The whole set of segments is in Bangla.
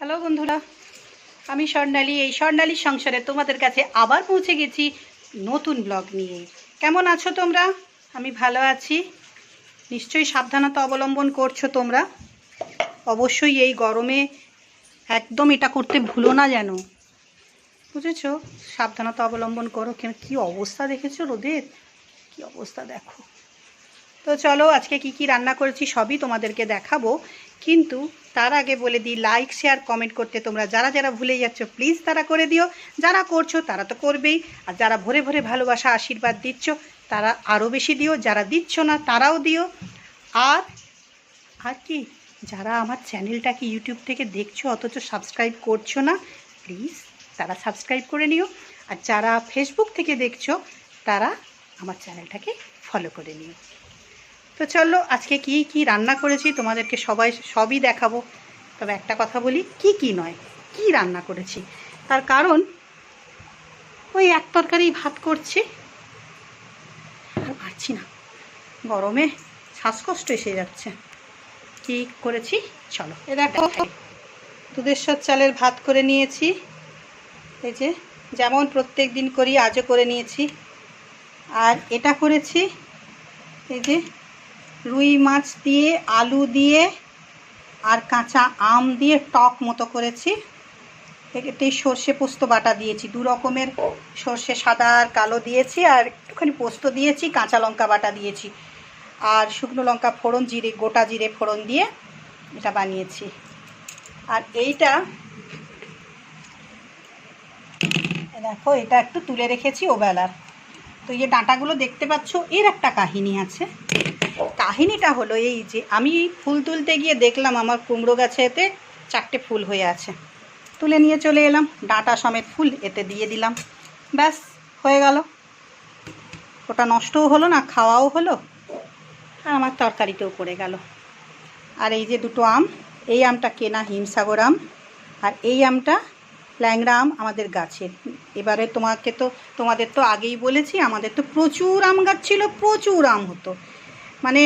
হ্যালো বন্ধুরা, আমি স্বর্ণালী। এই স্বর্ণালীর সংসারে তোমাদের কাছে আবার পৌঁছে গেছি নতুন ব্লগ নিয়ে। কেমন আছো তোমরা? আমি ভালো আছি। নিশ্চয়ই সাবধানতা অবলম্বন করছো তোমরা। অবশ্যই এই গরমে একদম এটা করতে ভুলো না যেন, বুঝেছো? সাবধানতা অবলম্বন করো। কেন কী অবস্থা দেখেছো রোদের? কী অবস্থা দেখো। তো চলো, আজকে কি কি রান্না করেছি সবই তোমাদেরকে দেখাবো, কিন্তু তার আগে বলে দিই, লাইক শেয়ার কমেন্ট করতে তোমরা যারা যারা ভুলে যাচ্ছ প্লিজ তারা করে দিও। যারা করছো তারা তো করবেই, আর যারা ভরে ভরে ভালোবাসা আশীর্বাদ দিচ্ছ তারা আরও বেশি দিও, যারা দিচ্ছ না তারাও দিও। আর আর কি, যারা আমার চ্যানেলটাকে ইউটিউব থেকে দেখছো অথচ সাবস্ক্রাইব করছো না, প্লিজ তারা সাবস্ক্রাইব করে নিও। আর যারা ফেসবুক থেকে দেখছো তারা আমার চ্যানেলটাকে ফলো করে নিও। তো চলো, আজকে কি কি রান্না করেছি তোমাদেরকে সবই দেখাবো। তবে একটা কথা বলি, কি নয়, কি রান্না করেছি তার কারণ, ওই এক তরকারি ভাত করছি, আর পারছি না, গরমে শ্বাসকষ্ট এসে যাচ্ছে। কি করেছি চলো এ দেখো, দুধেশ্বর চালের ভাত করে নিয়েছি। এই যে যেমন প্রত্যেক দিন করি আজও করে নিয়েছি। আর এটা করেছি এই যে রুই মাছ দিয়ে, আলু দিয়ে আর কাঁচা আম দিয়ে টক মতো করেছি। এতে সর্ষে পোস্ত বাটা দিয়েছি, দু রকমের সর্ষে, সাদা আর কালো দিয়েছি, আর একটুখানি পোস্ত দিয়েছি, কাঁচা লঙ্কা বাটা দিয়েছি, আর শুকনো লঙ্কা ফোড়ন, জিরে, গোটা জিরে ফোড়ন দিয়ে এটা বানিয়েছি। আর এইটা দেখো, এটা একটু তুলে রেখেছি ওবেলার। তো এই যে ডাঁটাগুলো দেখতে পাচ্ছ, এর একটা কাহিনী আছে। কাহিনীটা হলো এই যে, আমি ফুল তুলতে গিয়ে দেখলাম আমার কুমড়ো গাছেতে 4টে ফুল হয়ে আছে। তুলে নিয়ে চলে এলাম, ডাঁটা সমেত ফুল এতে দিয়ে দিলাম, ব্যাস হয়ে গেল। ওটা নষ্টও হলো না, খাওয়াও হলো, আর আমার তরকারিতেও পড়ে গেল। আর এই যে দুটো আম, এই আমটা কেনা হিমসাগর আম, আর এই আমটা ল্যাংড়া আম আমাদের গাছের। এবারে তোমাদের তো আগেই বলেছি, আমাদের তো প্রচুর আম গাছ ছিল, প্রচুর আম হতো, মানে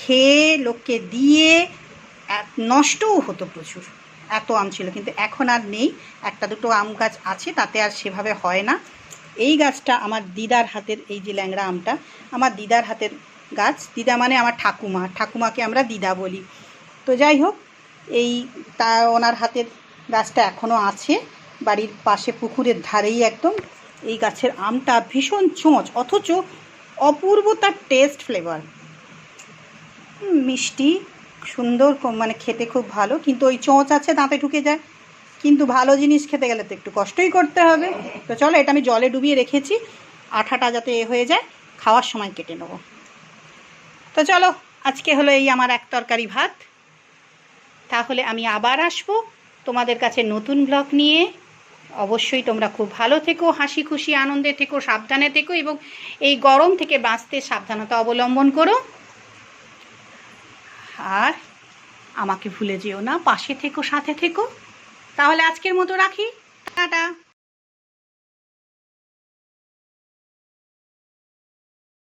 খেয়ে লোককে দিয়ে নষ্টও হতো প্রচুর, এত আম ছিল। কিন্তু এখন আর নেই, একটা দুটো আম গাছ আছে, তাতে আর সেভাবে হয় না। এই গাছটা আমার দিদার হাতের, এই যে ল্যাংড়া আমটা আমার দিদার হাতের গাছ। দিদা মানে আমার ঠাকুমাকে আমরা দিদা বলি। তো যাই হোক, ওনার হাতের গাছটা এখনও আছে, বাড়ির পাশে পুকুরের ধারেই একদম। এই গাছের আমটা ভীষণ চোঁচ, অথচ অপূর্ব তার টেস্ট, ফ্লেভার, মিষ্টি, সুন্দর, মানে খেতে খুব ভালো। কিন্তু ওই চোঁচ আছে, দাঁতে ঢুকে যায়। কিন্তু ভালো জিনিস খেতে গেলে তো একটু কষ্টই করতে হবে। তো চলো, এটা আমি জলে ডুবিয়ে রেখেছি, আঠাটা যাতে হয়ে যায়, খাওয়ার সময় কেটে নেব। তো চলো, আজকে হলো এই আমার এক তরকারি ভাত। তাহলে আমি আবার আসবো তোমাদের কাছে নতুন ব্লগ নিয়ে। অবশ্যই তোমরা খুব ভালো থেকো, হাসি খুশি আনন্দে থেকো, সাবধানে থেকো, এবং এই গরম থেকে বাঁচতে সাবধানতা অবলম্বন করো। আর আমাকে ভুলে যেও না, পাশে থেকো, সাথে থেকো। তাহলে আজকের মতো রাখি, টাটা।